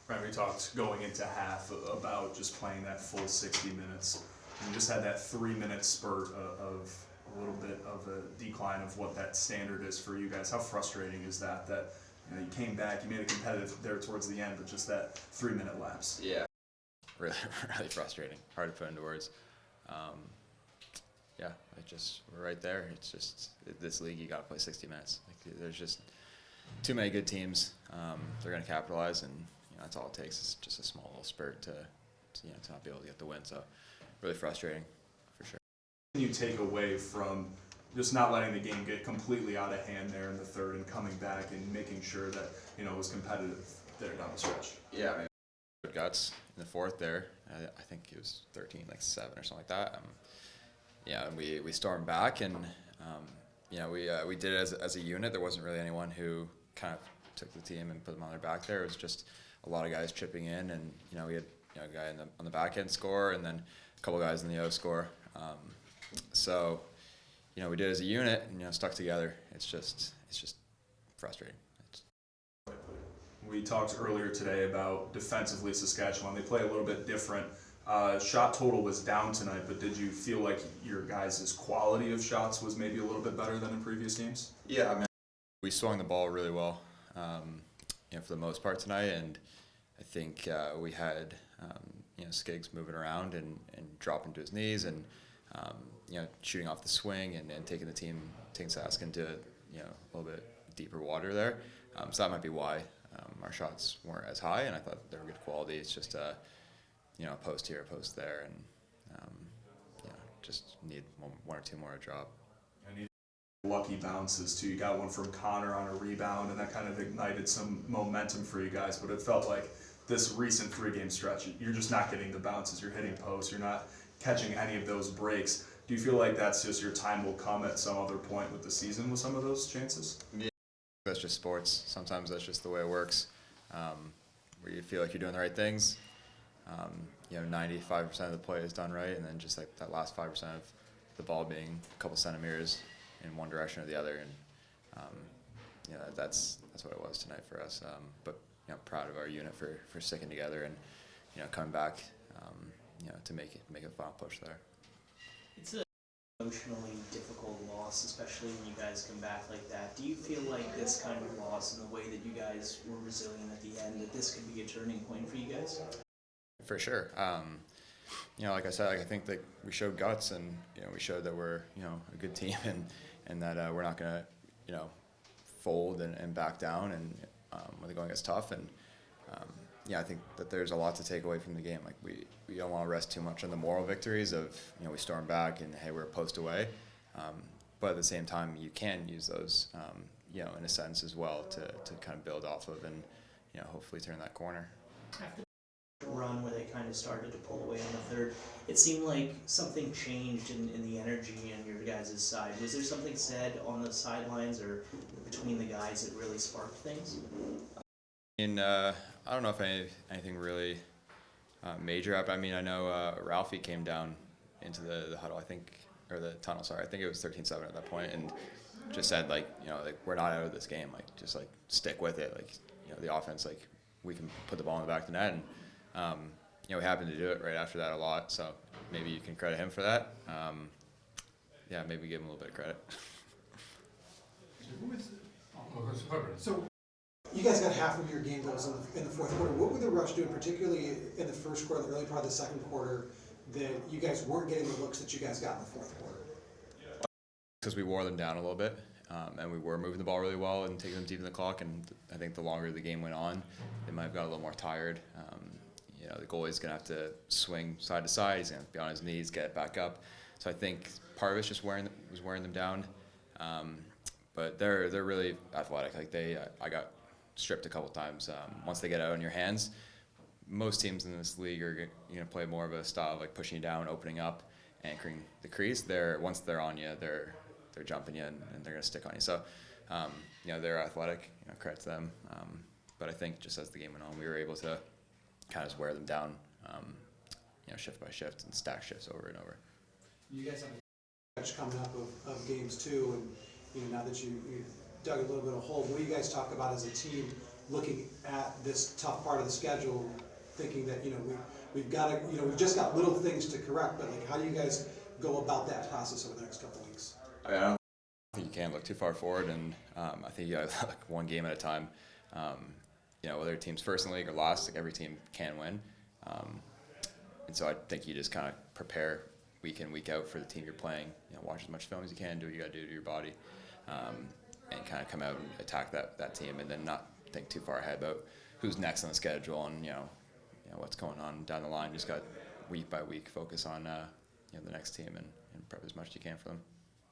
Right, we talked going into half about just playing that full 60 minutes. You just had that 3-minute spurt of a little bit of a decline of what that standard is for you guys. How frustrating is that? That you came back, you made it competitive there towards the end, but just that 3-minute lapse. Yeah, really, really frustrating. Hard to put into words. Yeah, we're right there. It's just this league, you got to play 60 minutes. Like, there's just too many good teams. They're going to capitalize, and that's all it takes. It's just a small little spurt to not be able to get the win. So really frustrating, for sure. What can you take away from just not letting the game get completely out of hand there in the third and coming back and making sure that it was competitive there down the stretch? Yeah, I mean, guts in the fourth there. I think it was 13-7 or something like that. And we stormed back, and we did it as a unit. There wasn't really anyone who kind of took the team and put them on their back there. It was just a lot of guys chipping in, and we had a guy on the back end score, and then a couple guys in the O score. So we did it as a unit, and stuck together. It's just frustrating. We talked earlier today about defensively Saskatchewan. They play a little bit different. Shot total was down tonight, but did you feel like your guys' quality of shots was maybe a little bit better than in previous games? Yeah, I mean, we swung the ball really well, for the most part tonight, and I think we had Skiggs moving around and dropping to his knees, and shooting off the swing and taking Sask into a little bit deeper water there. So that might be why our shots weren't as high, and I thought they were good quality. It's just a post here, a post there, and just need one or two more to drop. Lucky bounces too. You got one from Connor on a rebound, and that kind of ignited some momentum for you guys. But it felt like this recent 3-game stretch, you're just not getting the bounces. You're hitting posts. You're not catching any of those breaks. Do you feel like that's just your time will come at some other point with the season with some of those chances? Yeah, that's just sports. Sometimes that's just the way it works. Where you feel like you're doing the right things. 95% of the play is done right, and then just like that last 5% of the ball being a couple centimeters in one direction or the other, and that's what it was tonight for us. But proud of our unit for sticking together and coming back to make a final push there. It's an emotionally difficult loss, especially when you guys come back like that. Do you feel like this kind of loss and the way that you guys were resilient at the end, that this could be a turning point for you guys? For sure. Like I said, I think that we showed guts, and we showed that we're a good team, and that we're not going to fold and back down, and when the going gets tough. And I think that there's a lot to take away from the game. Like we don't want to rest too much on the moral victories of we stormed back and hey, we're a post away, but at the same time you can use those in a sense as well to kind of build off of and hopefully turn that corner. After the run where they kind of started to pull away on the third, it seemed like something changed in the energy on your guys' side. Was there something said on the sidelines or between the guys that really sparked things? I don't know if anything really major happened. I mean, I know Ralphie came down into the huddle, or the tunnel, sorry. I think it was 13-7 at that point, and just said, we're not out of this game. Just stick with it. The offense, we can put the ball in the back of the net, and we happened to do it right after that a lot. So maybe you can credit him for that. Maybe give him a little bit of credit. So you guys got half of your game goals in the fourth quarter. What were the Rush doing, particularly in the first quarter, the early part of the second quarter, that you guys weren't getting the looks that you guys got in the fourth quarter? Because we wore them down a little bit, and we were moving the ball really well and taking them deep in the clock. And I think the longer the game went on, they might have got a little more tired. The goalie's going to have to swing side to side. He's going to have to be on his knees, get it back up. So I think part of it's just wearing them down. But they're really athletic. I got stripped a couple times. Once they get out in your hands, most teams in this league are going to play more of a style of pushing you down, opening up, anchoring the crease. Once they're on you, they're jumping you, and they're going to stick on you. So they're athletic. Credit to them. But I think just as the game went on, we were able to kind of just wear them down, shift by shift and stack shifts over and over. You guys have a stretch coming up of games too, and now that you dug a little bit of hole, what do you guys talk about as a team looking at this tough part of the schedule, thinking that, you know, we've got to, you know, we've just got little things to correct, but like, how do you guys go about that process over the next couple of weeks? I don't think you can look too far forward, and I think you got to look one game at a time. You know, whether a team's first in the league or last, like every team can win. And so I think you just kind of prepare week in, week out for the team you're playing. You know, watch as much film as you can, do what you got to do to your body, and kind of come out and attack that team, and then not think too far ahead about who's next on the schedule and you know what's going on down the line. Just got week by week focus on the next team and prep as much as you can for them.